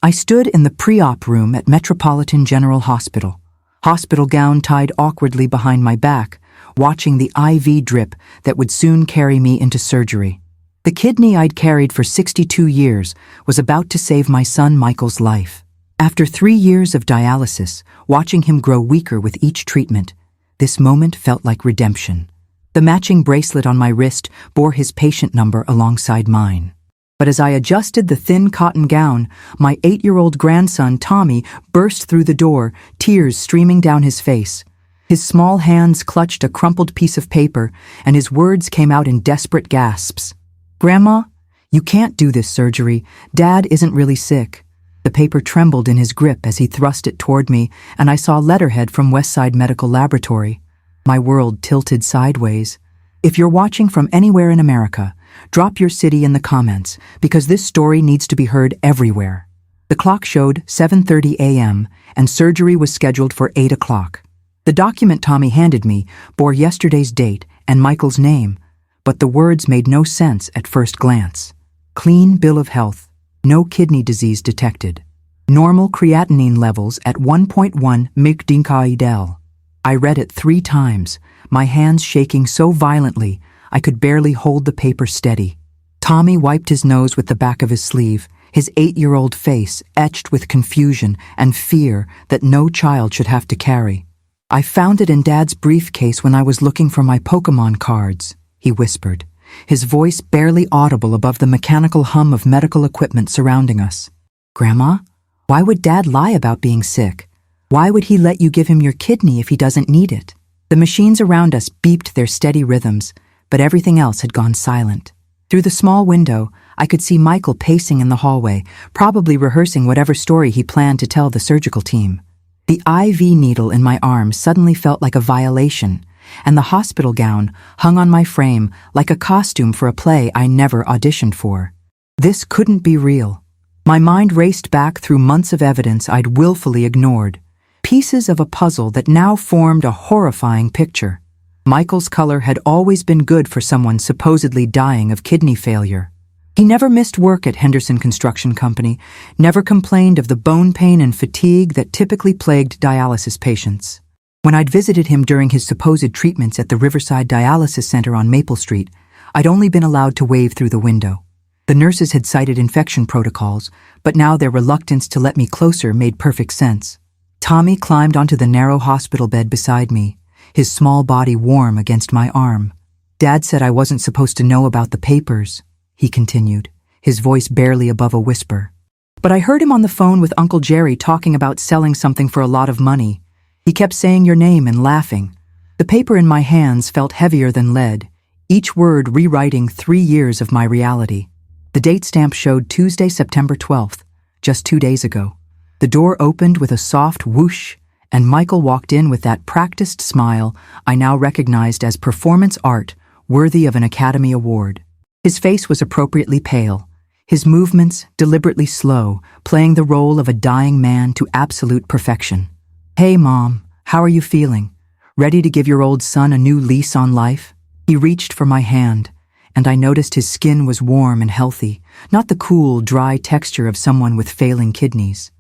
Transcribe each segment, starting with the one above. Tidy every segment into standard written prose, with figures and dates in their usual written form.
I stood in the pre-op room at Metropolitan General Hospital, hospital gown tied awkwardly behind my back, watching the IV drip that would soon carry me into surgery. The kidney I'd carried for 62 years was about to save my son Michael's life. After 3 years of dialysis, watching him grow weaker with each treatment, this moment felt like redemption. The matching bracelet on my wrist bore his patient number alongside mine. But as I adjusted the thin cotton gown, my 8-year-old grandson Tommy burst through the door, tears streaming down his face. His small hands clutched a crumpled piece of paper, and his words came out in desperate gasps. "Grandma, you can't do this surgery. Dad isn't really sick." The paper trembled in his grip as he thrust it toward me, and I saw letterhead from Westside Medical Laboratory. My world tilted sideways. If you're watching from anywhere in America, drop your city in the comments, because this story needs to be heard everywhere. The clock showed 7:30 a.m., and surgery was scheduled for 8 o'clock. The document Tommy handed me bore yesterday's date and Michael's name, but the words made no sense at first glance. Clean bill of health, no kidney disease detected. Normal creatinine levels at 1.1 mg/dL. I read it 3 times, my hands shaking so violently I could barely hold the paper steady. Tommy wiped his nose with the back of his sleeve, his 8-year-old face etched with confusion and fear that no child should have to carry. "I found it in Dad's briefcase when I was looking for my Pokemon cards," he whispered, his voice barely audible above the mechanical hum of medical equipment surrounding us. "Grandma, why would Dad lie about being sick? Why would he let you give him your kidney if he doesn't need it?" The machines around us beeped their steady rhythms, but everything else had gone silent. Through the small window, I could see Michael pacing in the hallway, probably rehearsing whatever story he planned to tell the surgical team. The IV needle in my arm suddenly felt like a violation, and the hospital gown hung on my frame like a costume for a play I never auditioned for. This couldn't be real. My mind raced back through months of evidence I'd willfully ignored, pieces of a puzzle that now formed a horrifying picture. Michael's color had always been good for someone supposedly dying of kidney failure. He never missed work at Henderson Construction Company, never complained of the bone pain and fatigue that typically plagued dialysis patients. When I'd visited him during his supposed treatments at the Riverside Dialysis Center on Maple Street, I'd only been allowed to wave through the window. The nurses had cited infection protocols, but now their reluctance to let me closer made perfect sense. Tommy climbed onto the narrow hospital bed beside me, his small body warm against my arm. "Dad said I wasn't supposed to know about the papers," he continued, his voice barely above a whisper. "But I heard him on the phone with Uncle Jerry talking about selling something for a lot of money. He kept saying your name and laughing." The paper in my hands felt heavier than lead, each word rewriting 3 years of my reality. The date stamp showed Tuesday, September 12th, just 2 days ago. The door opened with a soft whoosh, and Michael walked in with that practiced smile I now recognized as performance art worthy of an Academy Award. His face was appropriately pale, his movements deliberately slow, playing the role of a dying man to absolute perfection. "Hey, Mom, how are you feeling? Ready to give your old son a new lease on life?" He reached for my hand, and I noticed his skin was warm and healthy, not the cool, dry texture of someone with failing kidneys.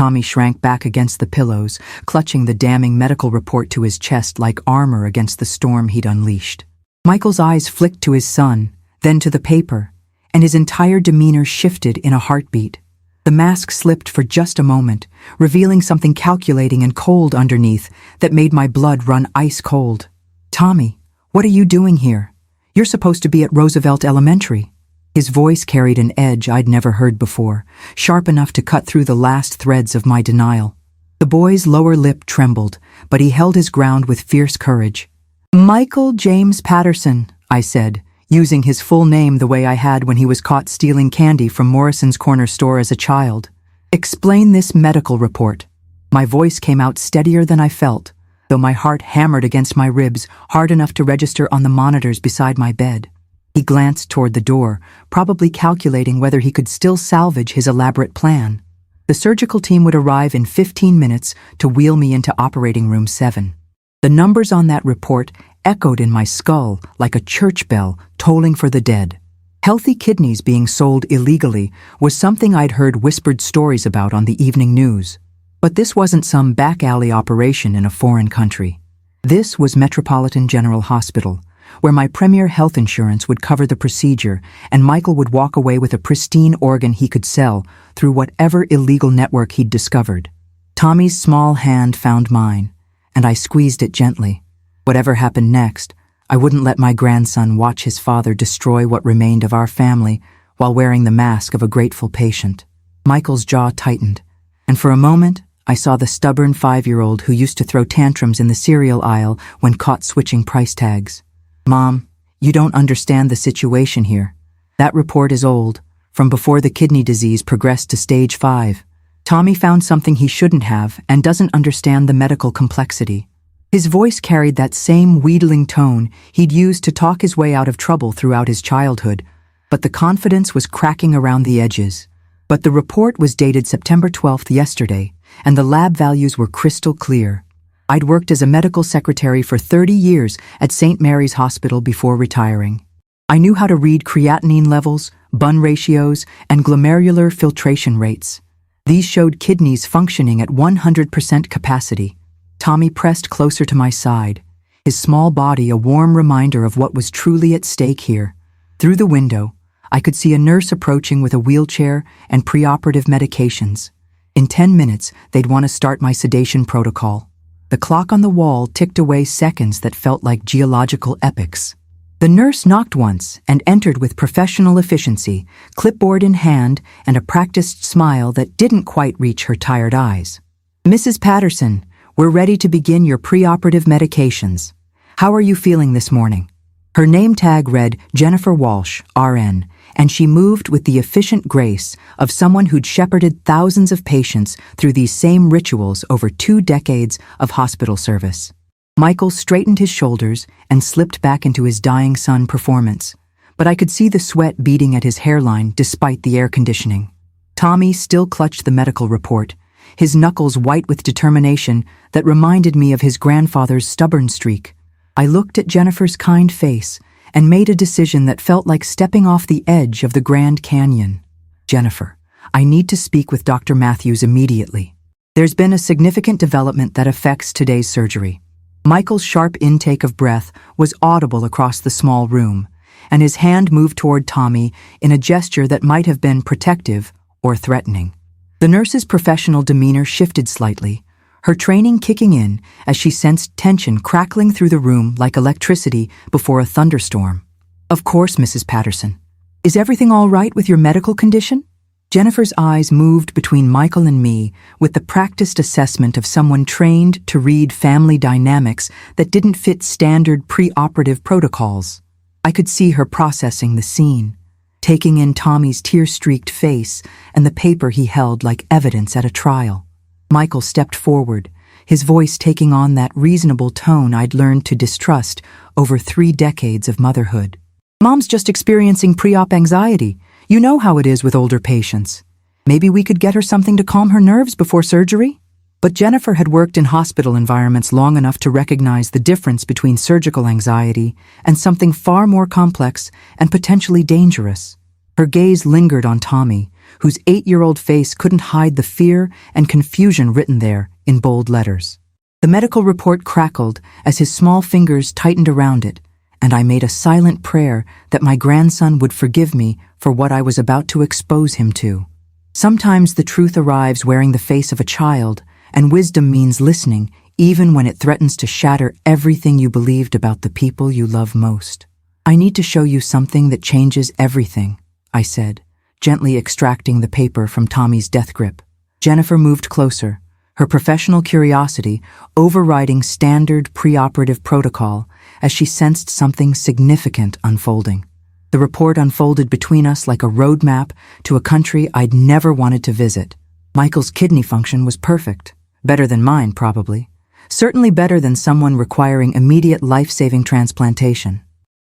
Tommy shrank back against the pillows, clutching the damning medical report to his chest like armor against the storm he'd unleashed. Michael's eyes flicked to his son, then to the paper, and his entire demeanor shifted in a heartbeat. The mask slipped for just a moment, revealing something calculating and cold underneath that made my blood run ice cold. "Tommy, what are you doing here? You're supposed to be at Roosevelt Elementary." His voice carried an edge I'd never heard before, sharp enough to cut through the last threads of my denial. The boy's lower lip trembled, but he held his ground with fierce courage. "Michael James Patterson," I said, using his full name the way I had when he was caught stealing candy from Morrison's corner store as a child. "Explain this medical report." My voice came out steadier than I felt, though my heart hammered against my ribs hard enough to register on the monitors beside my bed. He glanced toward the door, probably calculating whether he could still salvage his elaborate plan. The surgical team would arrive in 15 minutes to wheel me into operating room 7. The numbers on that report echoed in my skull like a church bell tolling for the dead. Healthy kidneys being sold illegally was something I'd heard whispered stories about on the evening news. But this wasn't some back-alley operation in a foreign country. This was Metropolitan General Hospital, where my premier health insurance would cover the procedure and Michael would walk away with a pristine organ he could sell through whatever illegal network he'd discovered. Tommy's small hand found mine, and I squeezed it gently. Whatever happened next, I wouldn't let my grandson watch his father destroy what remained of our family while wearing the mask of a grateful patient. Michael's jaw tightened, and for a moment, I saw the stubborn 5-year-old who used to throw tantrums in the cereal aisle when caught switching price tags. "Mom, you don't understand the situation here. That report is old, from before the kidney disease progressed to stage 5. Tommy found something he shouldn't have and doesn't understand the medical complexity." His voice carried that same wheedling tone he'd used to talk his way out of trouble throughout his childhood, but the confidence was cracking around the edges. But the report was dated September 12th yesterday, and the lab values were crystal clear. I'd worked as a medical secretary for 30 years at St. Mary's Hospital before retiring. I knew how to read creatinine levels, bun ratios, and glomerular filtration rates. These showed kidneys functioning at 100% capacity. Tommy pressed closer to my side, his small body a warm reminder of what was truly at stake here. Through the window, I could see a nurse approaching with a wheelchair and preoperative medications. In 10 minutes, they'd want to start my sedation protocol. The clock on the wall ticked away seconds that felt like geological epochs. The nurse knocked once and entered with professional efficiency, clipboard in hand and a practiced smile that didn't quite reach her tired eyes. "Mrs. Patterson, we're ready to begin your preoperative medications. How are you feeling this morning?" Her name tag read Jennifer Walsh, RN, and she moved with the efficient grace of someone who'd shepherded thousands of patients through these same rituals over 2 decades of hospital service. Michael straightened his shoulders and slipped back into his dying son performance, but I could see the sweat beading at his hairline despite the air conditioning. Tommy still clutched the medical report, his knuckles white with determination that reminded me of his grandfather's stubborn streak. I looked at Jennifer's kind face and made a decision that felt like stepping off the edge of the Grand Canyon. "Jennifer, I need to speak with Dr. Matthews immediately. There's been a significant development that affects today's surgery." Michael's sharp intake of breath was audible across the small room, and his hand moved toward Tommy in a gesture that might have been protective or threatening. The nurse's professional demeanor shifted slightly, her training kicking in as she sensed tension crackling through the room like electricity before a thunderstorm. "Of course, Mrs. Patterson. Is everything all right with your medical condition?" Jennifer's eyes moved between Michael and me with the practiced assessment of someone trained to read family dynamics that didn't fit standard preoperative protocols. I could see her processing the scene, taking in Tommy's tear-streaked face and the paper he held like evidence at a trial. Michael stepped forward, his voice taking on that reasonable tone I'd learned to distrust over 3 decades of motherhood. "Mom's just experiencing pre-op anxiety. You know how it is with older patients. Maybe we could get her something to calm her nerves before surgery?" But Jennifer had worked in hospital environments long enough to recognize the difference between surgical anxiety and something far more complex and potentially dangerous. Her gaze lingered on Tommy, whose 8-year-old face couldn't hide the fear and confusion written there in bold letters. The medical report crackled as his small fingers tightened around it, and I made a silent prayer that my grandson would forgive me for what I was about to expose him to. Sometimes the truth arrives wearing the face of a child, and wisdom means listening even when it threatens to shatter everything you believed about the people you love most. "I need to show you something that changes everything," I said, gently extracting the paper from Tommy's death grip. Jennifer moved closer, her professional curiosity overriding standard preoperative protocol as she sensed something significant unfolding. The report unfolded between us like a roadmap to a country I'd never wanted to visit. Michael's kidney function was perfect, better than mine probably, certainly better than someone requiring immediate life-saving transplantation.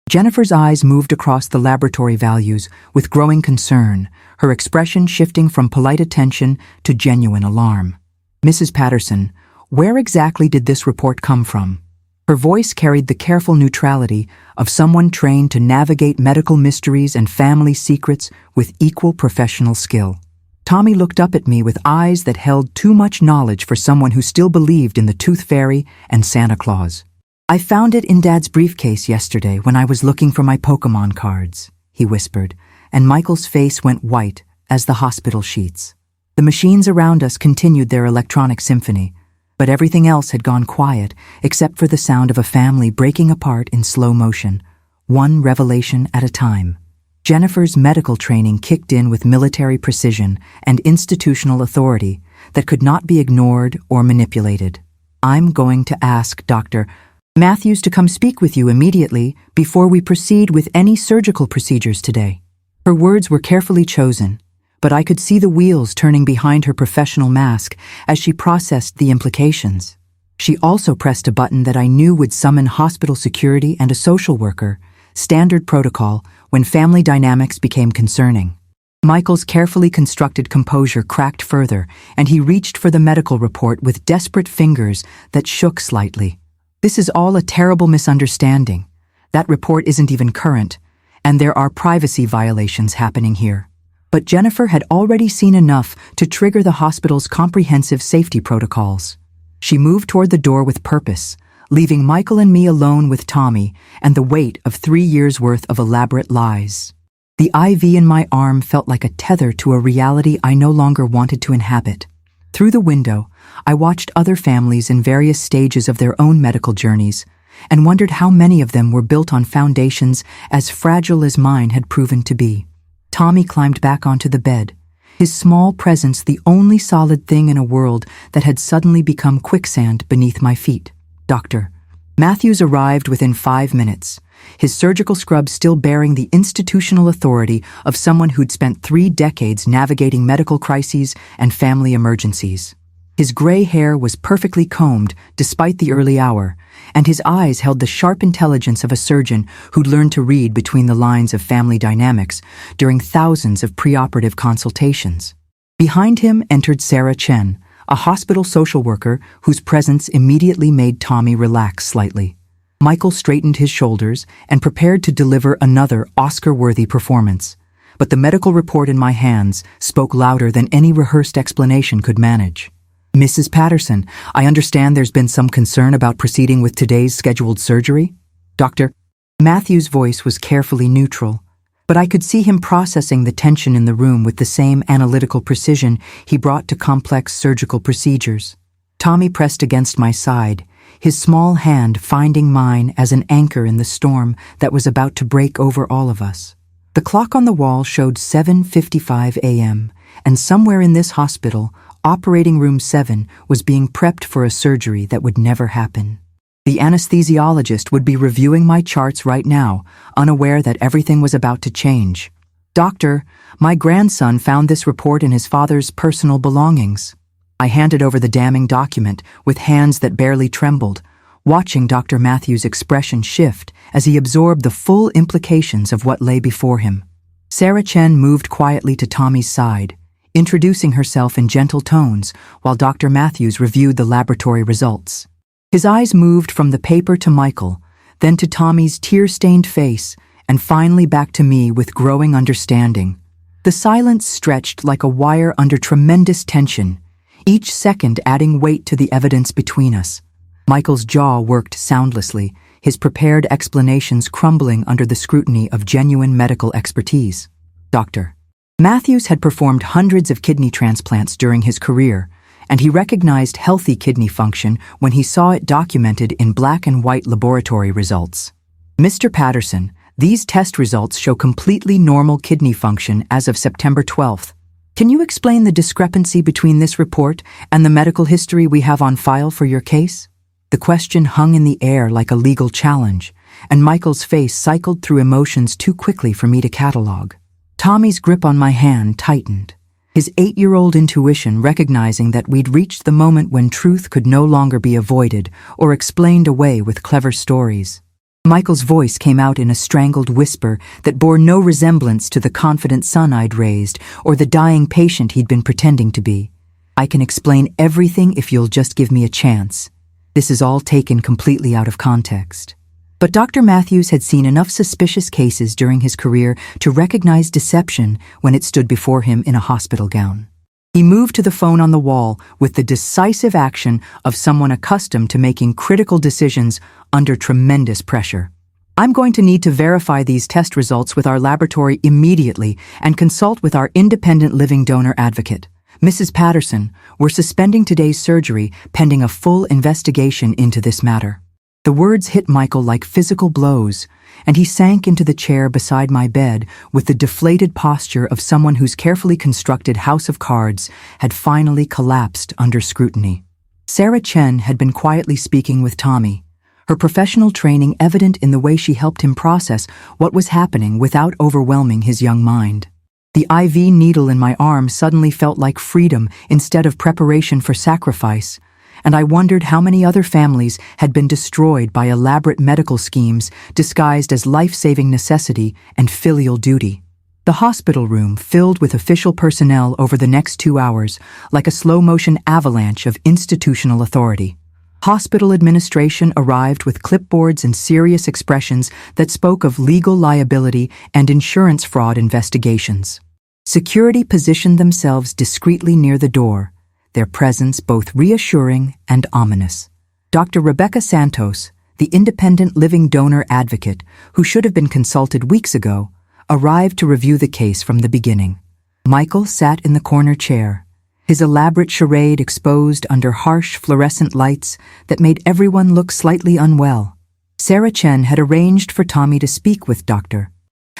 Jennifer's eyes moved across the laboratory values with growing concern, her expression shifting from polite attention to genuine alarm. "Mrs. Patterson, where exactly did this report come from?" Her voice carried the careful neutrality of someone trained to navigate medical mysteries and family secrets with equal professional skill. Tommy looked up at me with eyes that held too much knowledge for someone who still believed in the Tooth Fairy and Santa Claus. "I found it in Dad's briefcase yesterday when I was looking for my Pokémon cards," he whispered, and Michael's face went white as the hospital sheets. The machines around us continued their electronic symphony, but everything else had gone quiet except for the sound of a family breaking apart in slow motion, one revelation at a time. Jennifer's medical training kicked in with military precision and institutional authority that could not be ignored or manipulated. "I'm going to ask Dr. Matthews to come speak with you immediately before we proceed with any surgical procedures today." Her words were carefully chosen, but I could see the wheels turning behind her professional mask as she processed the implications. She also pressed a button that I knew would summon hospital security and a social worker, standard protocol when family dynamics became concerning. Michael's carefully constructed composure cracked further, and he reached for the medical report with desperate fingers that shook slightly. "This is all a terrible misunderstanding. That report isn't even current, and there are privacy violations happening here." But Jennifer had already seen enough to trigger the hospital's comprehensive safety protocols. She moved toward the door with purpose, leaving Michael and me alone with Tommy and the weight of 3 years' worth of elaborate lies. The IV in my arm felt like a tether to a reality I no longer wanted to inhabit. Through the window, I watched other families in various stages of their own medical journeys and wondered how many of them were built on foundations as fragile as mine had proven to be. Tommy climbed back onto the bed, his small presence the only solid thing in a world that had suddenly become quicksand beneath my feet. Dr. Matthews arrived within 5 minutes, his surgical scrub still bearing the institutional authority of someone who'd spent 3 decades navigating medical crises and family emergencies. His gray hair was perfectly combed despite the early hour, and his eyes held the sharp intelligence of a surgeon who'd learned to read between the lines of family dynamics during thousands of preoperative consultations. Behind him entered Sarah Chen, a hospital social worker whose presence immediately made Tommy relax slightly. Michael straightened his shoulders and prepared to deliver another Oscar-worthy performance, but the medical report in my hands spoke louder than any rehearsed explanation could manage. "Mrs. Patterson, I understand there's been some concern about proceeding with today's scheduled surgery?" Dr. Matthews' voice was carefully neutral, but I could see him processing the tension in the room with the same analytical precision he brought to complex surgical procedures. Tommy pressed against my side, his small hand finding mine as an anchor in the storm that was about to break over all of us. The clock on the wall showed 7:55 a.m., and somewhere in this hospital, Operating Room 7 was being prepped for a surgery that would never happen. The anesthesiologist would be reviewing my charts right now, unaware that everything was about to change. "Doctor, my grandson found this report in his father's personal belongings." I handed over the damning document with hands that barely trembled, watching Dr. Matthews' expression shift as he absorbed the full implications of what lay before him. Sarah Chen moved quietly to Tommy's side, introducing herself in gentle tones while Dr. Matthews reviewed the laboratory results. His eyes moved from the paper to Michael, then to Tommy's tear-stained face, and finally back to me with growing understanding. The silence stretched like a wire under tremendous tension, each second adding weight to the evidence between us. Michael's jaw worked soundlessly, his prepared explanations crumbling under the scrutiny of genuine medical expertise. Dr. Matthews had performed hundreds of kidney transplants during his career, and he recognized healthy kidney function when he saw it documented in black and white laboratory results. "Mr. Patterson, these test results show completely normal kidney function as of September 12th. Can you explain the discrepancy between this report and the medical history we have on file for your case?" The question hung in the air like a legal challenge, and Michael's face cycled through emotions too quickly for me to catalog. Tommy's grip on my hand tightened, his 8-year-old intuition recognizing that we'd reached the moment when truth could no longer be avoided or explained away with clever stories. Michael's voice came out in a strangled whisper that bore no resemblance to the confident son I'd raised or the dying patient he'd been pretending to be. "I can explain everything if you'll just give me a chance. This is all taken completely out of context. But Dr. Matthews had seen enough suspicious cases during his career to recognize deception when it stood before him in a hospital gown. He moved to the phone on the wall with the decisive action of someone accustomed to making critical decisions under tremendous pressure. I'm going to need to verify these test results with our laboratory immediately and consult with our independent living donor advocate. Mrs. Patterson, we're suspending today's surgery pending a full investigation into this matter. The words hit Michael like physical blows, and he sank into the chair beside my bed with the deflated posture of someone whose carefully constructed house of cards had finally collapsed under scrutiny. Sarah Chen had been quietly speaking with Tommy, her professional training evident in the way she helped him process what was happening without overwhelming his young mind. The IV needle in my arm suddenly felt like freedom instead of preparation for sacrifice, and I wondered how many other families had been destroyed by elaborate medical schemes disguised as life-saving necessity and filial duty. The hospital room filled with official personnel over the next 2 hours, like a slow-motion avalanche of institutional authority. Hospital administration arrived with clipboards and serious expressions that spoke of legal liability and insurance fraud investigations. Security positioned themselves discreetly near the door, their presence both reassuring and ominous. Dr. Rebecca Santos, the independent living donor advocate who should have been consulted weeks ago, arrived to review the case from the beginning. Michael sat in the corner chair, his elaborate charade exposed under harsh fluorescent lights that made everyone look slightly unwell. Sarah Chen had arranged for Tommy to speak with Dr.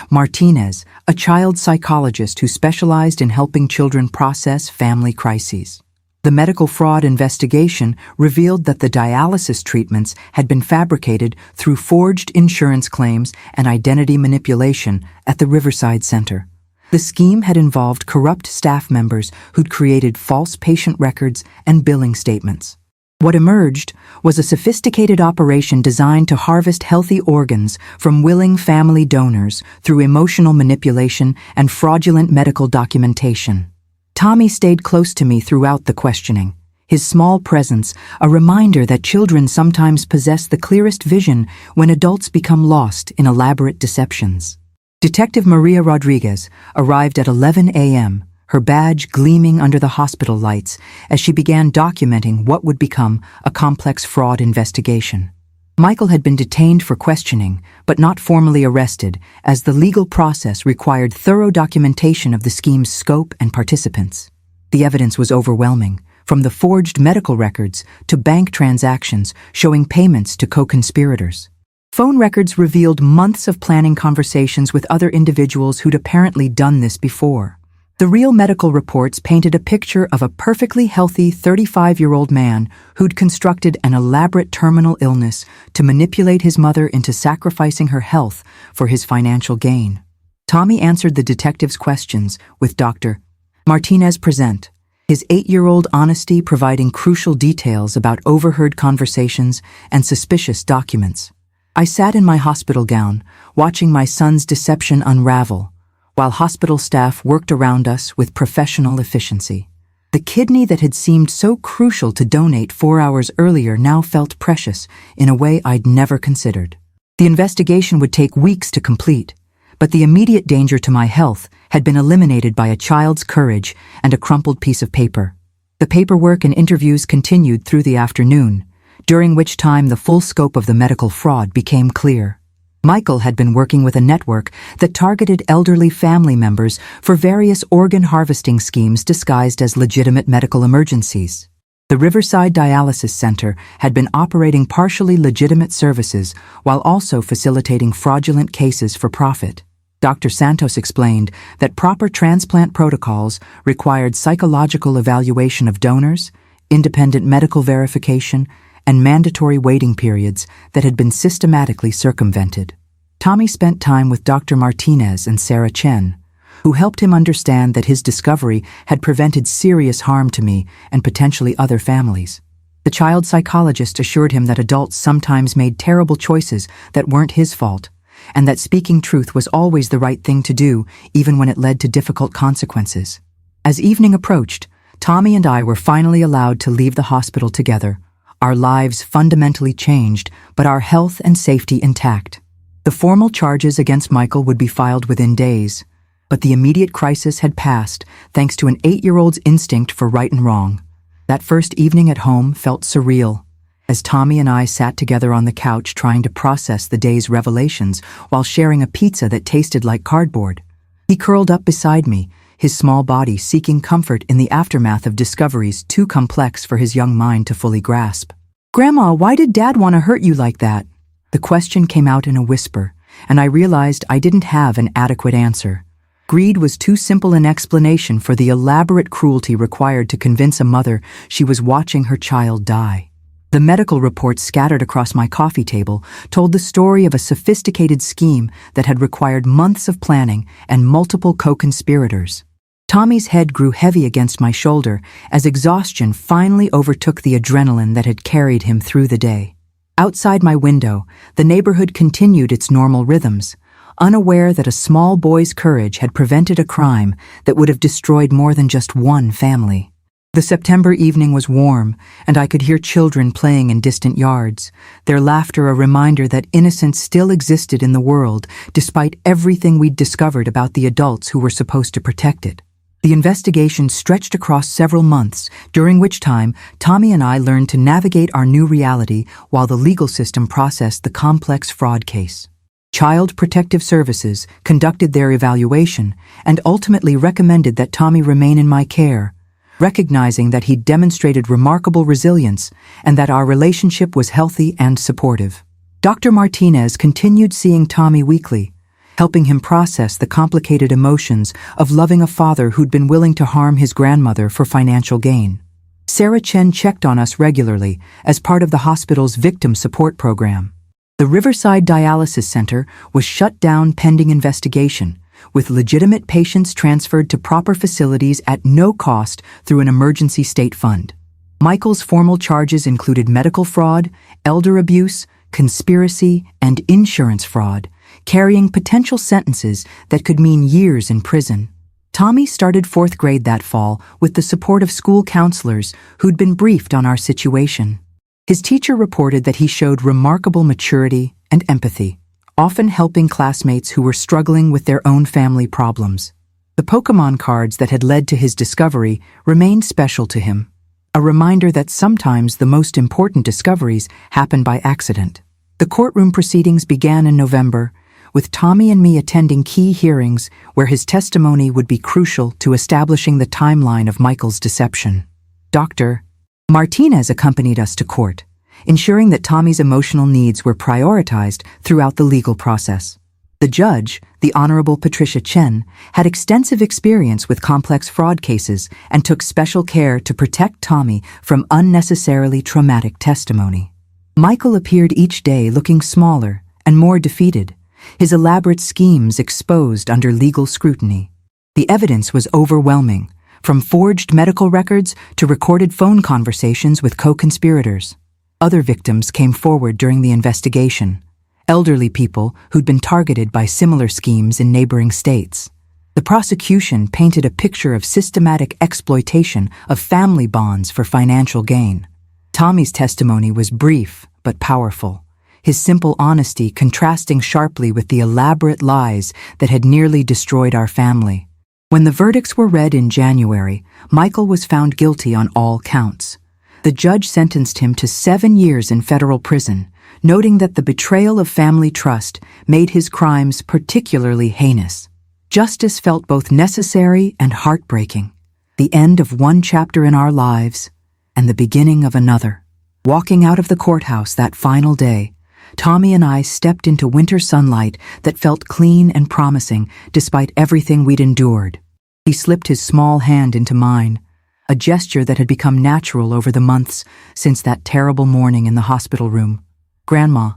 Martinez, a child psychologist who specialized in helping children process family crises. The medical fraud investigation revealed that the dialysis treatments had been fabricated through forged insurance claims and identity manipulation at the Riverside Center. The scheme had involved corrupt staff members who'd created false patient records and billing statements. What emerged was a sophisticated operation designed to harvest healthy organs from willing family donors through emotional manipulation and fraudulent medical documentation. Tommy stayed close to me throughout the questioning, his small presence a reminder that children sometimes possess the clearest vision when adults become lost in elaborate deceptions. Detective Maria Rodriguez arrived at 11 a.m., her badge gleaming under the hospital lights as she began documenting what would become a complex fraud investigation. Michael had been detained for questioning, but not formally arrested, as the legal process required thorough documentation of the scheme's scope and participants. The evidence was overwhelming, from the forged medical records to bank transactions showing payments to co-conspirators. Phone records revealed months of planning conversations with other individuals who'd apparently done this before. The real medical reports painted a picture of a perfectly healthy 35-year-old man who'd constructed an elaborate terminal illness to manipulate his mother into sacrificing her health for his financial gain. Tommy answered the detective's questions with Dr. Martinez present, his 8-year-old honesty providing crucial details about overheard conversations and suspicious documents. I sat in my hospital gown, watching my son's deception unravel, while hospital staff worked around us with professional efficiency. The kidney that had seemed so crucial to donate 4 hours earlier now felt precious in a way I'd never considered. The investigation would take weeks to complete, but the immediate danger to my health had been eliminated by a child's courage and a crumpled piece of paper. The paperwork and interviews continued through the afternoon, during which time the full scope of the medical fraud became clear. Michael had been working with a network that targeted elderly family members for various organ harvesting schemes disguised as legitimate medical emergencies. The Riverside Dialysis Center had been operating partially legitimate services while also facilitating fraudulent cases for profit. Dr. Santos explained that proper transplant protocols required psychological evaluation of donors, independent medical verification, and mandatory waiting periods that had been systematically circumvented. Tommy spent time with Dr. Martinez and Sarah Chen, who helped him understand that his discovery had prevented serious harm to me and potentially other families. The child psychologist assured him that adults sometimes made terrible choices that weren't his fault, and that speaking truth was always the right thing to do, even when it led to difficult consequences. As evening approached, Tommy and I were finally allowed to leave the hospital together, Our lives fundamentally changed, but our health and safety intact. The formal charges against Michael would be filed within days, but the immediate crisis had passed thanks to an 8-year-old's instinct for right and wrong. That first evening at home felt surreal, as Tommy and I sat together on the couch trying to process the day's revelations while sharing a pizza that tasted like cardboard. He curled up beside me, his small body seeking comfort in the aftermath of discoveries too complex for his young mind to fully grasp. "Grandma, why did Dad want to hurt you like that?" The question came out in a whisper, and I realized I didn't have an adequate answer. Greed was too simple an explanation for the elaborate cruelty required to convince a mother she was watching her child die. The medical reports scattered across my coffee table told the story of a sophisticated scheme that had required months of planning and multiple co-conspirators. Tommy's head grew heavy against my shoulder as exhaustion finally overtook the adrenaline that had carried him through the day. Outside my window, the neighborhood continued its normal rhythms, unaware that a small boy's courage had prevented a crime that would have destroyed more than just one family. The September evening was warm, and I could hear children playing in distant yards, their laughter a reminder that innocence still existed in the world, despite everything we'd discovered about the adults who were supposed to protect it. The investigation stretched across several months, during which time Tommy and I learned to navigate our new reality while the legal system processed the complex fraud case. Child Protective Services conducted their evaluation and ultimately recommended that Tommy remain in my care, recognizing that he'd demonstrated remarkable resilience and that our relationship was healthy and supportive. Dr. Martinez continued seeing Tommy weekly, helping him process the complicated emotions of loving a father who'd been willing to harm his grandmother for financial gain. Sarah Chen checked on us regularly as part of the hospital's victim support program. The Riverside Dialysis Center was shut down pending investigation, with legitimate patients transferred to proper facilities at no cost through an emergency state fund. Michael's formal charges included medical fraud, elder abuse, conspiracy, and insurance fraud, carrying potential sentences that could mean years in prison. Tommy started 4th grade that fall with the support of school counselors who'd been briefed on our situation. His teacher reported that he showed remarkable maturity and empathy, often helping classmates who were struggling with their own family problems. The Pokémon cards that had led to his discovery remained special to him, a reminder that sometimes the most important discoveries happen by accident. The courtroom proceedings began in November, with Tommy and me attending key hearings where his testimony would be crucial to establishing the timeline of Michael's deception. Dr. Martinez accompanied us to court, ensuring that Tommy's emotional needs were prioritized throughout the legal process. The judge, the Honorable Patricia Chen, had extensive experience with complex fraud cases and took special care to protect Tommy from unnecessarily traumatic testimony. Michael appeared each day looking smaller and more defeated, his elaborate schemes exposed under legal scrutiny. The evidence was overwhelming, from forged medical records to recorded phone conversations with co-conspirators. Other victims came forward during the investigation, elderly people who'd been targeted by similar schemes in neighboring states. The prosecution painted a picture of systematic exploitation of family bonds for financial gain. Tommy's testimony was brief but powerful, his simple honesty contrasting sharply with the elaborate lies that had nearly destroyed our family. When the verdicts were read in January, Michael was found guilty on all counts. The judge sentenced him to 7 years in federal prison, noting that the betrayal of family trust made his crimes particularly heinous. Justice felt both necessary and heartbreaking, the end of one chapter in our lives and the beginning of another. Walking out of the courthouse that final day, Tommy and I stepped into winter sunlight that felt clean and promising despite everything we'd endured. He slipped his small hand into mine, a gesture that had become natural over the months since that terrible morning in the hospital room. "Grandma,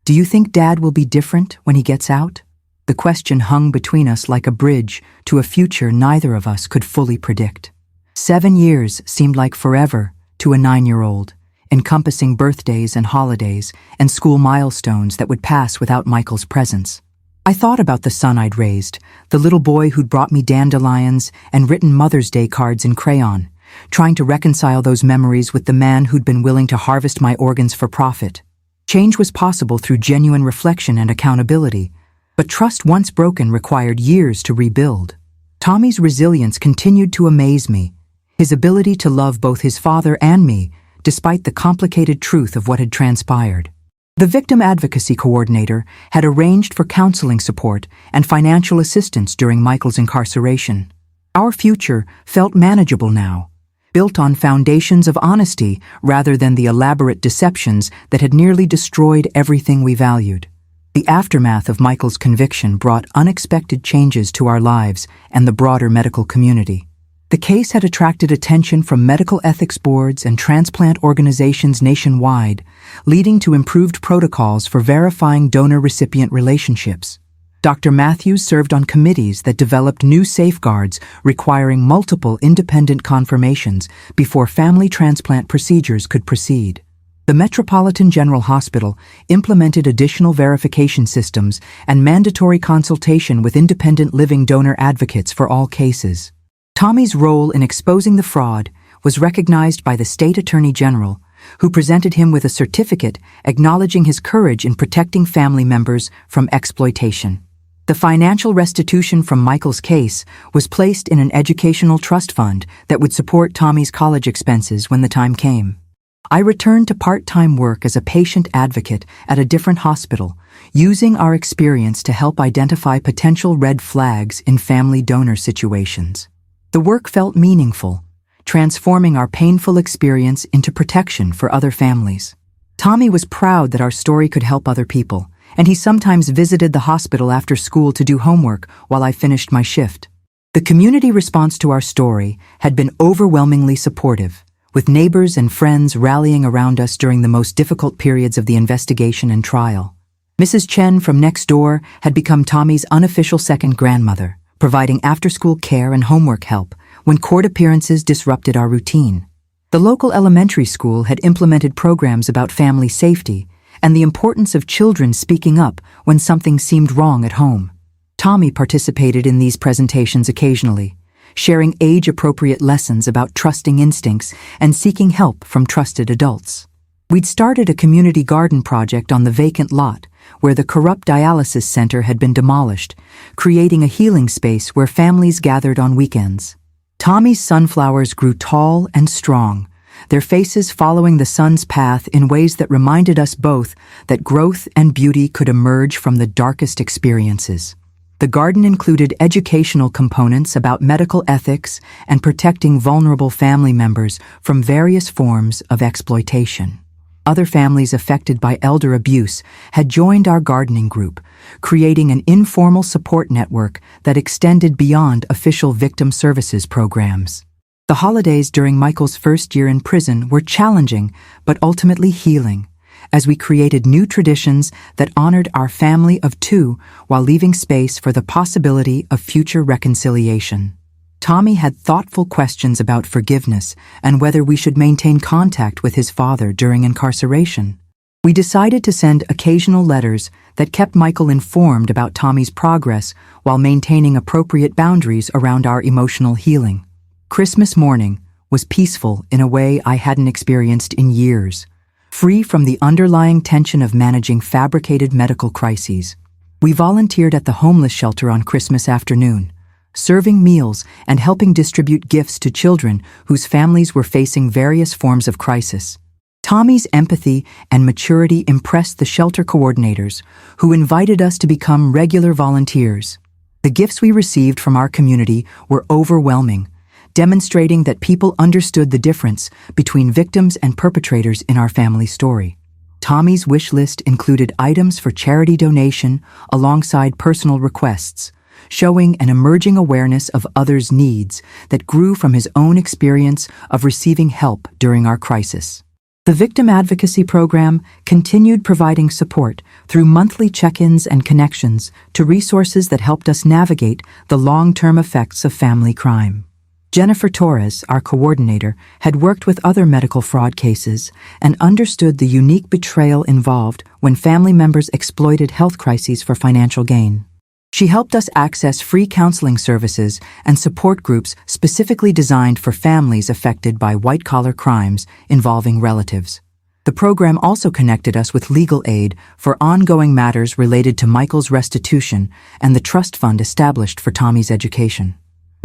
do you think Dad will be different when he gets out?" The question hung between us like a bridge to a future neither of us could fully predict. 7 years seemed like forever to a 9-year-old, encompassing birthdays and holidays and school milestones that would pass without Michael's presence. I thought about the son I'd raised, the little boy who'd brought me dandelions and written Mother's Day cards in crayon, trying to reconcile those memories with the man who'd been willing to harvest my organs for profit. Change was possible through genuine reflection and accountability, but trust once broken required years to rebuild. Tommy's resilience continued to amaze me, his ability to love both his father and me, despite the complicated truth of what had transpired. The victim advocacy coordinator had arranged for counseling support and financial assistance during Michael's incarceration. Our future felt manageable now, built on foundations of honesty rather than the elaborate deceptions that had nearly destroyed everything we valued. The aftermath of Michael's conviction brought unexpected changes to our lives and the broader medical community. The case had attracted attention from medical ethics boards and transplant organizations nationwide, leading to improved protocols for verifying donor-recipient relationships. Dr. Matthews served on committees that developed new safeguards requiring multiple independent confirmations before family transplant procedures could proceed. The Metropolitan General Hospital implemented additional verification systems and mandatory consultation with independent living donor advocates for all cases. Tommy's role in exposing the fraud was recognized by the State Attorney General, who presented him with a certificate acknowledging his courage in protecting family members from exploitation. The financial restitution from Michael's case was placed in an educational trust fund that would support Tommy's college expenses when the time came. I returned to part-time work as a patient advocate at a different hospital, using our experience to help identify potential red flags in family donor situations. The work felt meaningful, transforming our painful experience into protection for other families. Tommy was proud that our story could help other people, and he sometimes visited the hospital after school to do homework while I finished my shift. The community response to our story had been overwhelmingly supportive, with neighbors and friends rallying around us during the most difficult periods of the investigation and trial. Mrs. Chen from next door had become Tommy's unofficial second grandmother, providing after-school care and homework help when court appearances disrupted our routine. The local elementary school had implemented programs about family safety and the importance of children speaking up when something seemed wrong at home. Tommy participated in these presentations occasionally, sharing age-appropriate lessons about trusting instincts and seeking help from trusted adults. We'd started a community garden project on the vacant lot where the corrupt dialysis center had been demolished, creating a healing space where families gathered on weekends. Tommy's sunflowers grew tall and strong, their faces following the sun's path in ways that reminded us both that growth and beauty could emerge from the darkest experiences. The garden included educational components about medical ethics and protecting vulnerable family members from various forms of exploitation. Other families affected by elder abuse had joined our gardening group, creating an informal support network that extended beyond official victim services programs. The holidays during Michael's first year in prison were challenging but ultimately healing, as we created new traditions that honored our family of two while leaving space for the possibility of future reconciliation. Tommy had thoughtful questions about forgiveness and whether we should maintain contact with his father during incarceration. We decided to send occasional letters that kept Michael informed about Tommy's progress while maintaining appropriate boundaries around our emotional healing. Christmas morning was peaceful in a way I hadn't experienced in years, free from the underlying tension of managing fabricated medical crises. We volunteered at the homeless shelter on Christmas afternoon, serving meals and helping distribute gifts to children whose families were facing various forms of crisis. Tommy's empathy and maturity impressed the shelter coordinators, who invited us to become regular volunteers. The gifts we received from our community were overwhelming, demonstrating that people understood the difference between victims and perpetrators in our family story. Tommy's wish list included items for charity donation alongside personal requests, showing an emerging awareness of others' needs that grew from his own experience of receiving help during our crisis. The Victim Advocacy Program continued providing support through monthly check-ins and connections to resources that helped us navigate the long-term effects of family crime. Jennifer Torres, our coordinator, had worked with other medical fraud cases and understood the unique betrayal involved when family members exploited health crises for financial gain. She helped us access free counseling services and support groups specifically designed for families affected by white-collar crimes involving relatives. The program also connected us with legal aid for ongoing matters related to Michael's restitution and the trust fund established for Tommy's education.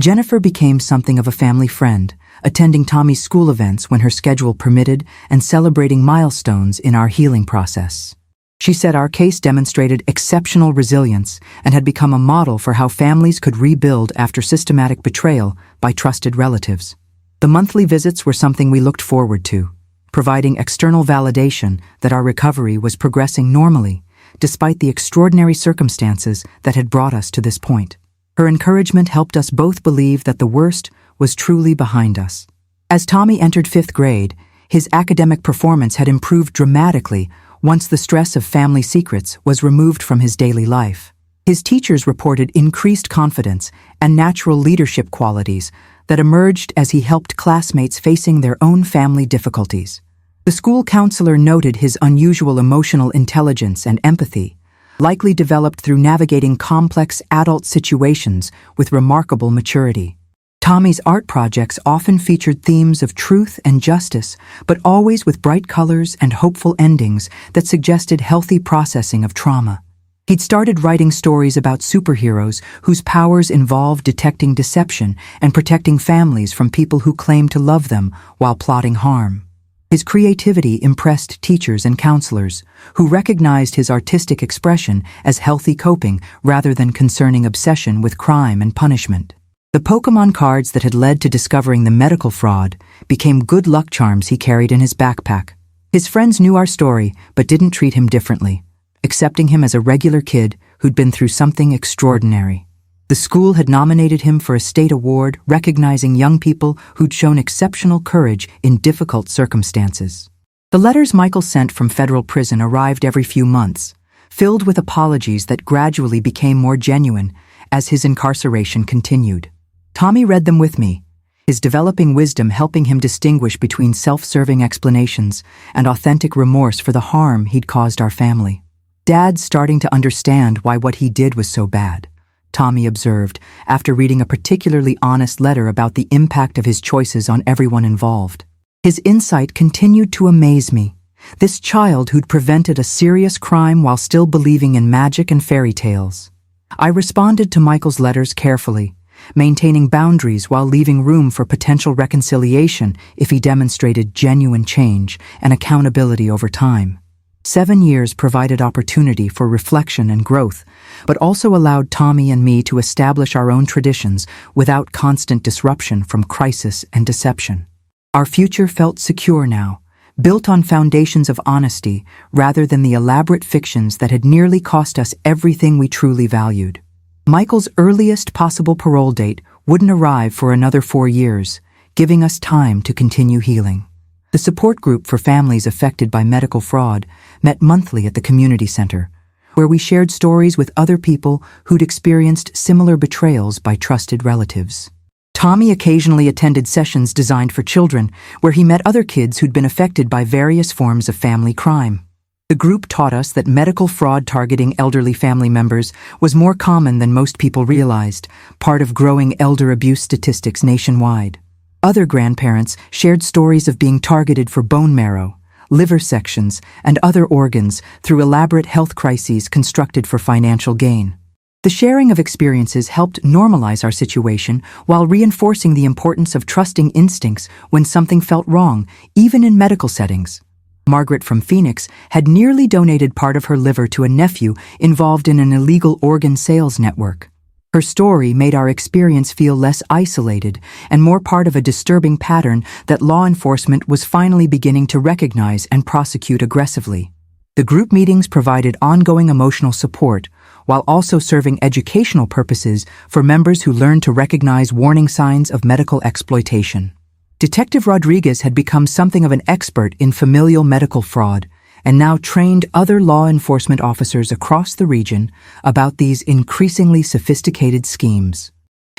Jennifer became something of a family friend, attending Tommy's school events when her schedule permitted and celebrating milestones in our healing process. She said our case demonstrated exceptional resilience and had become a model for how families could rebuild after systematic betrayal by trusted relatives. The monthly visits were something we looked forward to, providing external validation that our recovery was progressing normally, despite the extraordinary circumstances that had brought us to this point. Her encouragement helped us both believe that the worst was truly behind us. As Tommy entered 5th grade, his academic performance had improved dramatically once the stress of family secrets was removed from his daily life. His teachers reported increased confidence and natural leadership qualities that emerged as he helped classmates facing their own family difficulties. The school counselor noted his unusual emotional intelligence and empathy, likely developed through navigating complex adult situations with remarkable maturity. Tommy's art projects often featured themes of truth and justice, but always with bright colors and hopeful endings that suggested healthy processing of trauma. He'd started writing stories about superheroes whose powers involved detecting deception and protecting families from people who claimed to love them while plotting harm. His creativity impressed teachers and counselors, who recognized his artistic expression as healthy coping rather than concerning obsession with crime and punishment. The Pokémon cards that had led to discovering the medical fraud became good luck charms he carried in his backpack. His friends knew our story, but didn't treat him differently, accepting him as a regular kid who'd been through something extraordinary. The school had nominated him for a state award recognizing young people who'd shown exceptional courage in difficult circumstances. The letters Michael sent from federal prison arrived every few months, filled with apologies that gradually became more genuine as his incarceration continued. Tommy read them with me, his developing wisdom helping him distinguish between self-serving explanations and authentic remorse for the harm he'd caused our family. "Dad's starting to understand why what he did was so bad," Tommy observed after reading a particularly honest letter about the impact of his choices on everyone involved. His insight continued to amaze me. This child who'd prevented a serious crime while still believing in magic and fairy tales. I responded to Michael's letters carefully, maintaining boundaries while leaving room for potential reconciliation if he demonstrated genuine change and accountability over time. 7 years provided opportunity for reflection and growth, but also allowed Tommy and me to establish our own traditions without constant disruption from crisis and deception. Our future felt secure now, built on foundations of honesty rather than the elaborate fictions that had nearly cost us everything we truly valued. Michael's earliest possible parole date wouldn't arrive for another 4 years, giving us time to continue healing. The support group for families affected by medical fraud met monthly at the community center, where we shared stories with other people who'd experienced similar betrayals by trusted relatives. Tommy occasionally attended sessions designed for children, where he met other kids who'd been affected by various forms of family crime. The group taught us that medical fraud targeting elderly family members was more common than most people realized, part of growing elder abuse statistics nationwide. Other grandparents shared stories of being targeted for bone marrow, liver sections, and other organs through elaborate health crises constructed for financial gain. The sharing of experiences helped normalize our situation while reinforcing the importance of trusting instincts when something felt wrong, even in medical settings. Margaret from Phoenix had nearly donated part of her liver to a nephew involved in an illegal organ sales network. Her story made our experience feel less isolated and more part of a disturbing pattern that law enforcement was finally beginning to recognize and prosecute aggressively. The group meetings provided ongoing emotional support, while also serving educational purposes for members who learned to recognize warning signs of medical exploitation. Detective Rodriguez had become something of an expert in familial medical fraud and now trained other law enforcement officers across the region about these increasingly sophisticated schemes.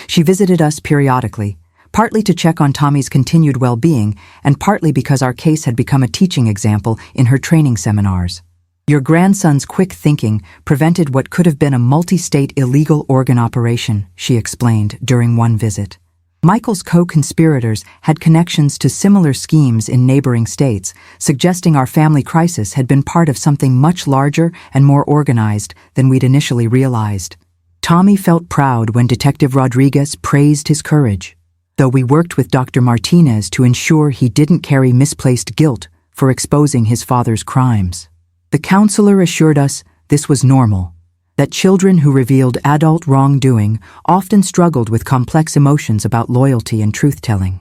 She visited us periodically, partly to check on Tommy's continued well-being and partly because our case had become a teaching example in her training seminars. Your grandson's quick thinking prevented what could have been a multi-state illegal organ operation, she explained during one visit. Michael's co-conspirators had connections to similar schemes in neighboring states, suggesting our family crisis had been part of something much larger and more organized than we'd initially realized. Tommy felt proud when Detective Rodriguez praised his courage, though we worked with Dr. Martinez to ensure he didn't carry misplaced guilt for exposing his father's crimes. The counselor assured us this was normal, that children who revealed adult wrongdoing often struggled with complex emotions about loyalty and truth-telling.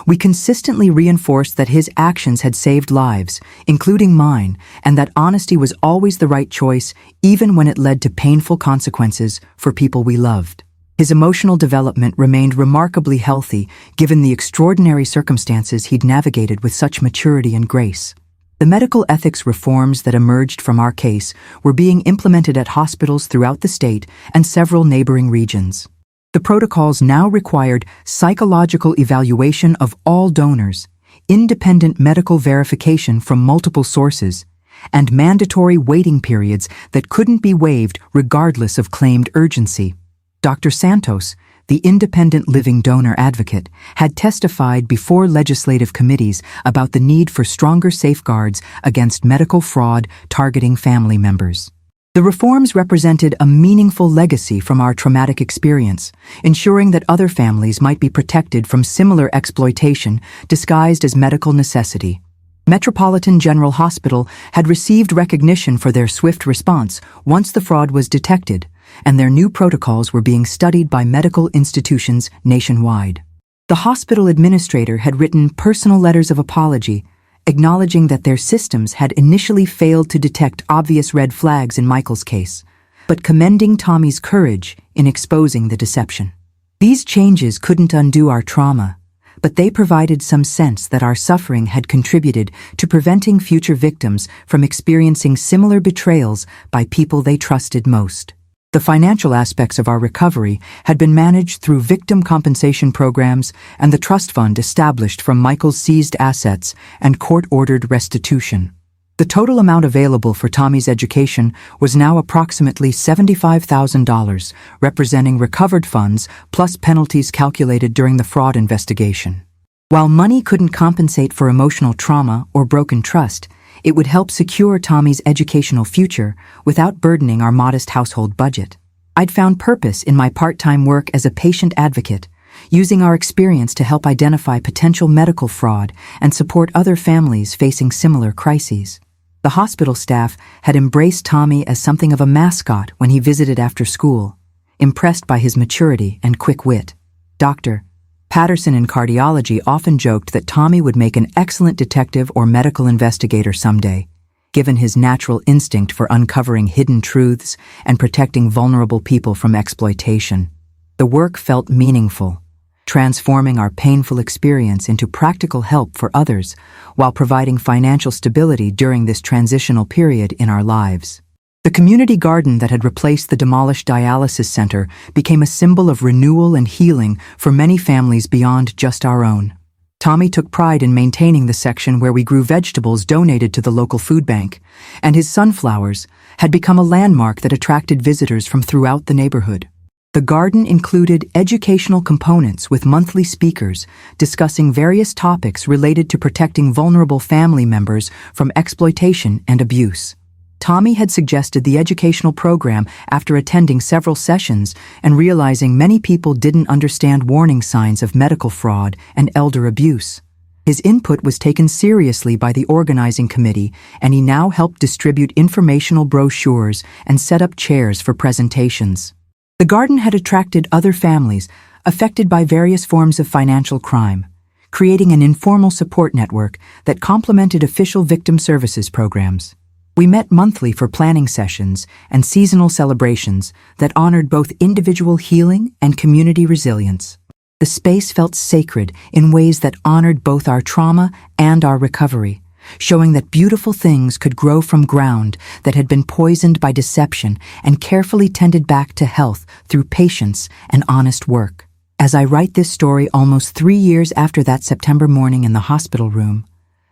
We consistently reinforced that his actions had saved lives, including mine, and that honesty was always the right choice, even when it led to painful consequences for people we loved. His emotional development remained remarkably healthy, given the extraordinary circumstances he'd navigated with such maturity and grace. The medical ethics reforms that emerged from our case were being implemented at hospitals throughout the state and several neighboring regions. The protocols now required psychological evaluation of all donors, independent medical verification from multiple sources, and mandatory waiting periods that couldn't be waived regardless of claimed urgency. Dr. Santos, the independent living donor advocate, had testified before legislative committees about the need for stronger safeguards against medical fraud targeting family members. The reforms represented a meaningful legacy from our traumatic experience, ensuring that other families might be protected from similar exploitation disguised as medical necessity. Metropolitan General Hospital had received recognition for their swift response once the fraud was detected, and their new protocols were being studied by medical institutions nationwide. The hospital administrator had written personal letters of apology, acknowledging that their systems had initially failed to detect obvious red flags in Michael's case, but commending Tommy's courage in exposing the deception. These changes couldn't undo our trauma, but they provided some sense that our suffering had contributed to preventing future victims from experiencing similar betrayals by people they trusted most. The financial aspects of our recovery had been managed through victim compensation programs and the trust fund established from Michael's seized assets and court-ordered restitution. The total amount available for Tommy's education was now approximately $75,000, representing recovered funds plus penalties calculated during the fraud investigation. While money couldn't compensate for emotional trauma or broken trust, it would help secure Tommy's educational future without burdening our modest household budget. I'd found purpose in my part-time work as a patient advocate, using our experience to help identify potential medical fraud and support other families facing similar crises. The hospital staff had embraced Tommy as something of a mascot when he visited after school, impressed by his maturity and quick wit. Dr. Patterson in cardiology often joked that Tommy would make an excellent detective or medical investigator someday, given his natural instinct for uncovering hidden truths and protecting vulnerable people from exploitation. The work felt meaningful, transforming our painful experience into practical help for others while providing financial stability during this transitional period in our lives. The community garden that had replaced the demolished dialysis center became a symbol of renewal and healing for many families beyond just our own. Tommy took pride in maintaining the section where we grew vegetables donated to the local food bank, and his sunflowers had become a landmark that attracted visitors from throughout the neighborhood. The garden included educational components with monthly speakers discussing various topics related to protecting vulnerable family members from exploitation and abuse. Tommy had suggested the educational program after attending several sessions and realizing many people didn't understand warning signs of medical fraud and elder abuse. His input was taken seriously by the organizing committee, and he now helped distribute informational brochures and set up chairs for presentations. The garden had attracted other families affected by various forms of financial crime, creating an informal support network that complemented official victim services programs. We met monthly for planning sessions and seasonal celebrations that honored both individual healing and community resilience. The space felt sacred in ways that honored both our trauma and our recovery, showing that beautiful things could grow from ground that had been poisoned by deception and carefully tended back to health through patience and honest work. As I write this story almost 3 years after that September morning in the hospital room,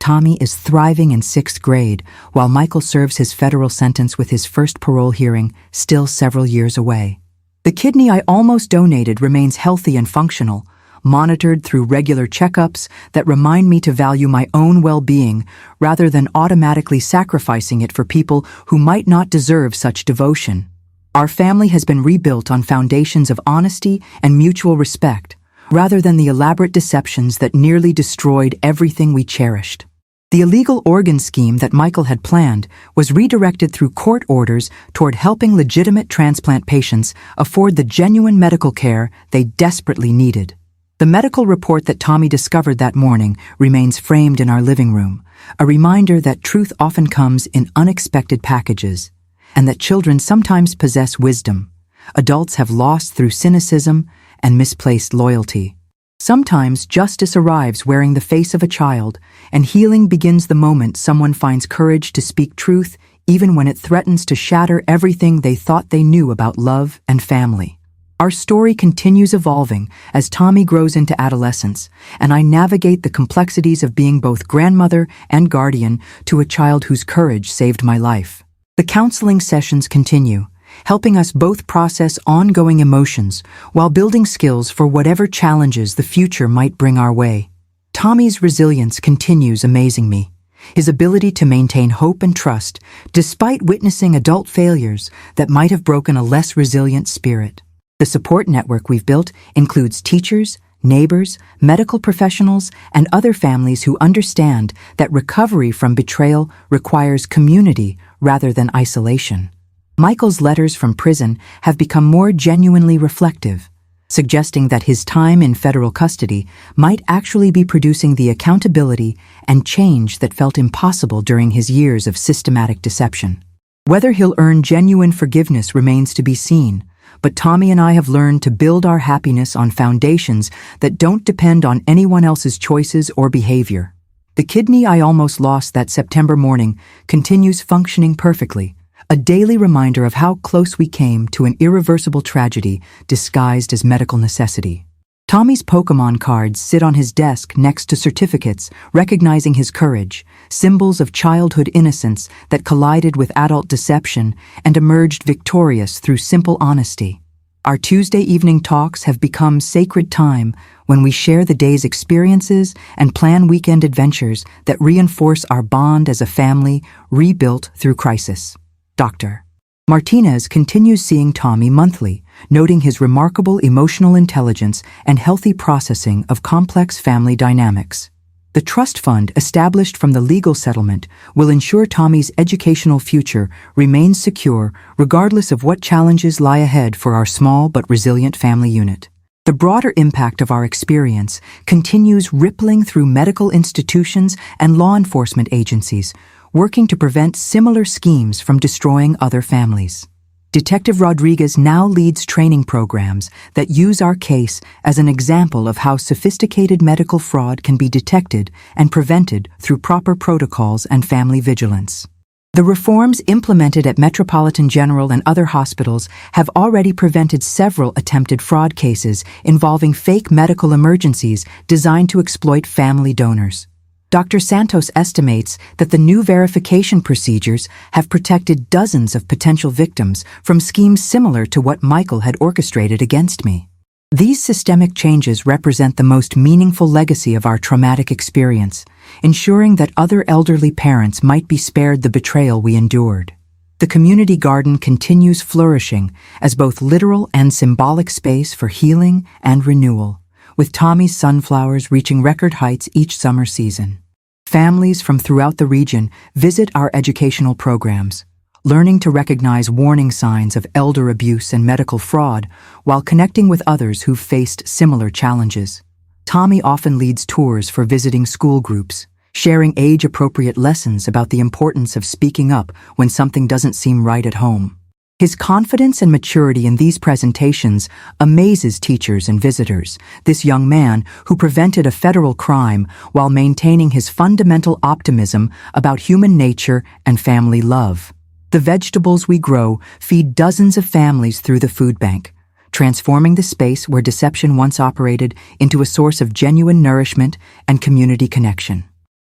Tommy is thriving in 6th grade, while Michael serves his federal sentence with his first parole hearing still several years away. The kidney I almost donated remains healthy and functional, monitored through regular checkups that remind me to value my own well-being rather than automatically sacrificing it for people who might not deserve such devotion. Our family has been rebuilt on foundations of honesty and mutual respect, rather than the elaborate deceptions that nearly destroyed everything we cherished. The illegal organ scheme that Michael had planned was redirected through court orders toward helping legitimate transplant patients afford the genuine medical care they desperately needed. The medical report that Tommy discovered that morning remains framed in our living room, a reminder that truth often comes in unexpected packages, and that children sometimes possess wisdom adults have lost through cynicism and misplaced loyalty. Sometimes justice arrives wearing the face of a child, and healing begins the moment someone finds courage to speak truth even when it threatens to shatter everything they thought they knew about love and family. Our story continues evolving as Tommy grows into adolescence, and I navigate the complexities of being both grandmother and guardian to a child whose courage saved my life. The counseling sessions continue, helping us both process ongoing emotions while building skills for whatever challenges the future might bring our way. Tommy's resilience continues amazing me. His ability to maintain hope and trust despite witnessing adult failures that might have broken a less resilient spirit. The support network we've built includes teachers, neighbors, medical professionals, and other families who understand that recovery from betrayal requires community rather than isolation. Michael's letters from prison have become more genuinely reflective, suggesting that his time in federal custody might actually be producing the accountability and change that felt impossible during his years of systematic deception. Whether he'll earn genuine forgiveness remains to be seen, but Tommy and I have learned to build our happiness on foundations that don't depend on anyone else's choices or behavior. The kidney I almost lost that September morning continues functioning perfectly, a daily reminder of how close we came to an irreversible tragedy disguised as medical necessity. Tommy's Pokémon cards sit on his desk next to certificates recognizing his courage, symbols of childhood innocence that collided with adult deception and emerged victorious through simple honesty. Our Tuesday evening talks have become sacred time when we share the day's experiences and plan weekend adventures that reinforce our bond as a family rebuilt through crisis. Dr. Martinez continues seeing Tommy monthly, noting his remarkable emotional intelligence and healthy processing of complex family dynamics. The trust fund established from the legal settlement will ensure Tommy's educational future remains secure regardless of what challenges lie ahead for our small but resilient family unit. The broader impact of our experience continues rippling through medical institutions and law enforcement agencies, working to prevent similar schemes from destroying other families. Detective Rodriguez now leads training programs that use our case as an example of how sophisticated medical fraud can be detected and prevented through proper protocols and family vigilance. The reforms implemented at Metropolitan General and other hospitals have already prevented several attempted fraud cases involving fake medical emergencies designed to exploit family donors. Dr. Santos estimates that the new verification procedures have protected dozens of potential victims from schemes similar to what Michael had orchestrated against me. These systemic changes represent the most meaningful legacy of our traumatic experience, ensuring that other elderly parents might be spared the betrayal we endured. The community garden continues flourishing as both literal and symbolic space for healing and renewal, with Tommy's sunflowers reaching record heights each summer season. Families from throughout the region visit our educational programs, learning to recognize warning signs of elder abuse and medical fraud while connecting with others who've faced similar challenges. Tommy often leads tours for visiting school groups, sharing age-appropriate lessons about the importance of speaking up when something doesn't seem right at home. His confidence and maturity in these presentations amazes teachers and visitors, this young man who prevented a federal crime while maintaining his fundamental optimism about human nature and family love. The vegetables we grow feed dozens of families through the food bank, transforming the space where deception once operated into a source of genuine nourishment and community connection.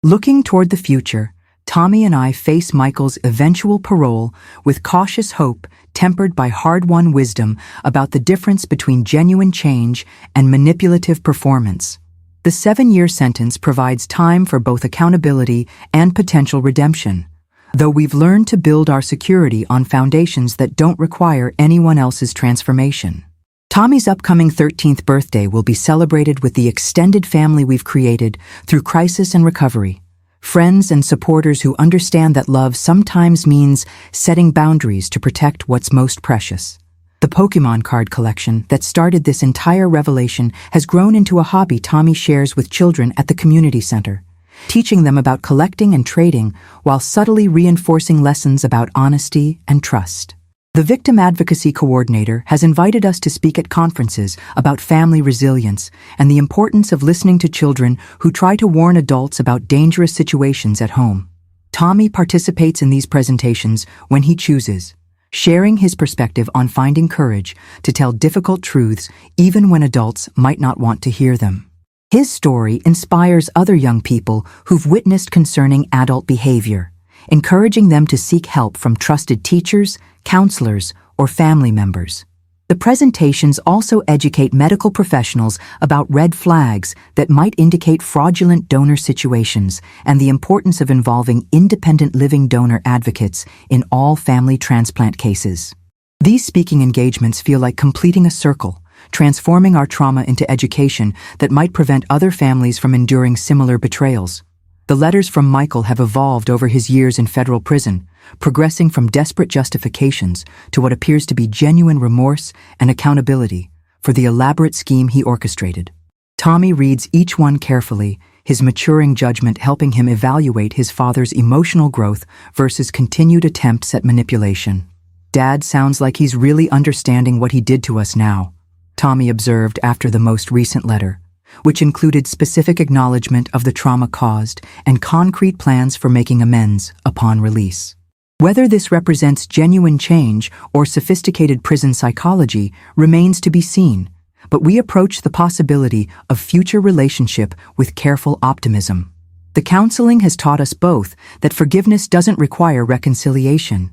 Looking toward the future, Tommy and I face Michael's eventual parole with cautious hope tempered by hard-won wisdom about the difference between genuine change and manipulative performance. The 7-year sentence provides time for both accountability and potential redemption, though we've learned to build our security on foundations that don't require anyone else's transformation. Tommy's upcoming 13th birthday will be celebrated with the extended family we've created through crisis and recovery. Friends and supporters who understand that love sometimes means setting boundaries to protect what's most precious. The Pokemon card collection that started this entire revelation has grown into a hobby Tommy shares with children at the community center, teaching them about collecting and trading while subtly reinforcing lessons about honesty and trust. The Victim Advocacy Coordinator has invited us to speak at conferences about family resilience and the importance of listening to children who try to warn adults about dangerous situations at home. Tommy participates in these presentations when he chooses, sharing his perspective on finding courage to tell difficult truths even when adults might not want to hear them. His story inspires other young people who've witnessed concerning adult behavior, encouraging them to seek help from trusted teachers, counselors, or family members. The presentations also educate medical professionals about red flags that might indicate fraudulent donor situations and the importance of involving independent living donor advocates in all family transplant cases. These speaking engagements feel like completing a circle, transforming our trauma into education that might prevent other families from enduring similar betrayals. The letters from Michael have evolved over his years in federal prison, progressing from desperate justifications to what appears to be genuine remorse and accountability for the elaborate scheme he orchestrated. Tommy reads each one carefully, his maturing judgment helping him evaluate his father's emotional growth versus continued attempts at manipulation. "Dad sounds like he's really understanding what he did to us now," Tommy observed after the most recent letter, which included specific acknowledgement of the trauma caused and concrete plans for making amends upon release. Whether this represents genuine change or sophisticated prison psychology remains to be seen, but we approach the possibility of future relationship with careful optimism. The counseling has taught us both that forgiveness doesn't require reconciliation,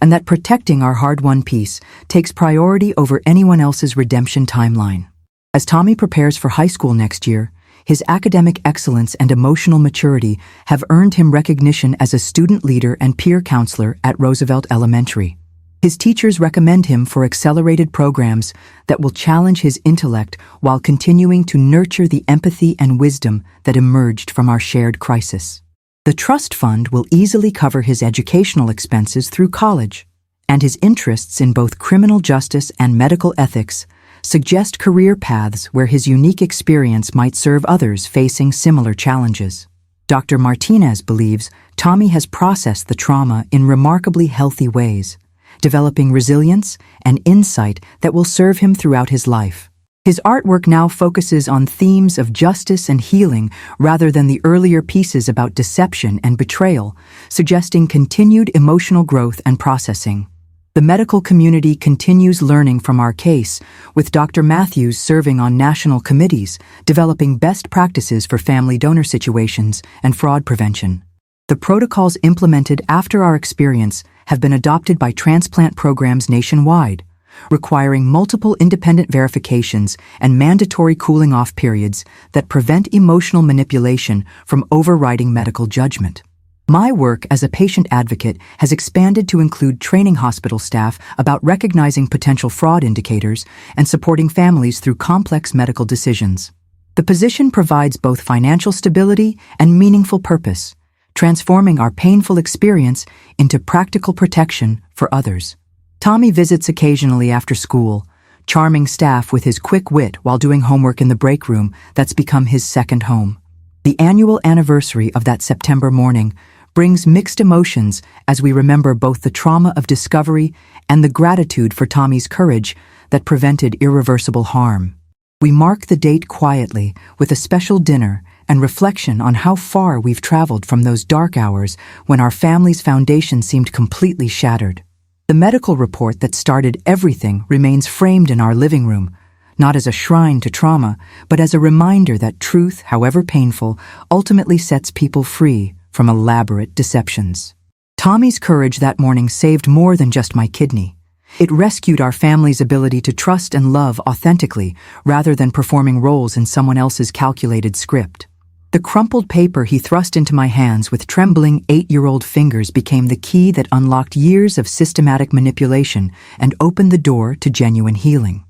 and that protecting our hard-won peace takes priority over anyone else's redemption timeline. As Tommy prepares for high school next year, his academic excellence and emotional maturity have earned him recognition as a student leader and peer counselor at Roosevelt Elementary. His teachers recommend him for accelerated programs that will challenge his intellect while continuing to nurture the empathy and wisdom that emerged from our shared crisis. The trust fund will easily cover his educational expenses through college, and his interests in both criminal justice and medical ethics suggest career paths where his unique experience might serve others facing similar challenges. Dr. Martinez believes Tommy has processed the trauma in remarkably healthy ways, developing resilience and insight that will serve him throughout his life. His artwork now focuses on themes of justice and healing rather than the earlier pieces about deception and betrayal, suggesting continued emotional growth and processing. The medical community continues learning from our case, with Dr. Matthews serving on national committees, developing best practices for family donor situations and fraud prevention. The protocols implemented after our experience have been adopted by transplant programs nationwide, requiring multiple independent verifications and mandatory cooling-off periods that prevent emotional manipulation from overriding medical judgment. My work as a patient advocate has expanded to include training hospital staff about recognizing potential fraud indicators and supporting families through complex medical decisions. The position provides both financial stability and meaningful purpose, transforming our painful experience into practical protection for others. Tommy visits occasionally after school, charming staff with his quick wit while doing homework in the break room that's become his second home. The annual anniversary of that September morning brings mixed emotions as we remember both the trauma of discovery and the gratitude for Tommy's courage that prevented irreversible harm. We mark the date quietly with a special dinner and reflection on how far we've traveled from those dark hours when our family's foundation seemed completely shattered. The medical report that started everything remains framed in our living room, not as a shrine to trauma, but as a reminder that truth, however painful, ultimately sets people free from elaborate deceptions. Tommy's courage that morning saved more than just my kidney. It rescued our family's ability to trust and love authentically rather than performing roles in someone else's calculated script. The crumpled paper he thrust into my hands with trembling 8-year-old fingers became the key that unlocked years of systematic manipulation and opened the door to genuine healing.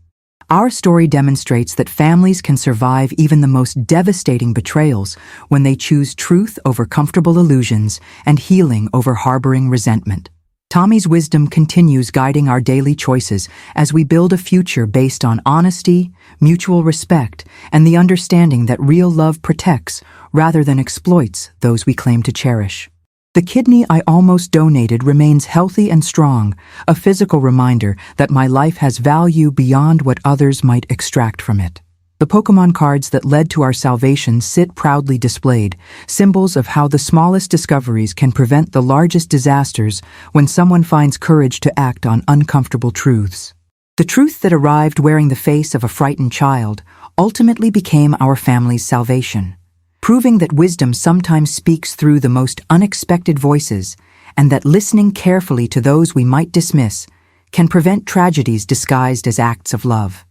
Our story demonstrates that families can survive even the most devastating betrayals when they choose truth over comfortable illusions and healing over harboring resentment. Tommy's wisdom continues guiding our daily choices as we build a future based on honesty, mutual respect, and the understanding that real love protects rather than exploits those we claim to cherish. The kidney I almost donated remains healthy and strong, a physical reminder that my life has value beyond what others might extract from it. The Pokemon cards that led to our salvation sit proudly displayed, symbols of how the smallest discoveries can prevent the largest disasters when someone finds courage to act on uncomfortable truths. The truth that arrived wearing the face of a frightened child ultimately became our family's salvation, proving that wisdom sometimes speaks through the most unexpected voices, and that listening carefully to those we might dismiss can prevent tragedies disguised as acts of love.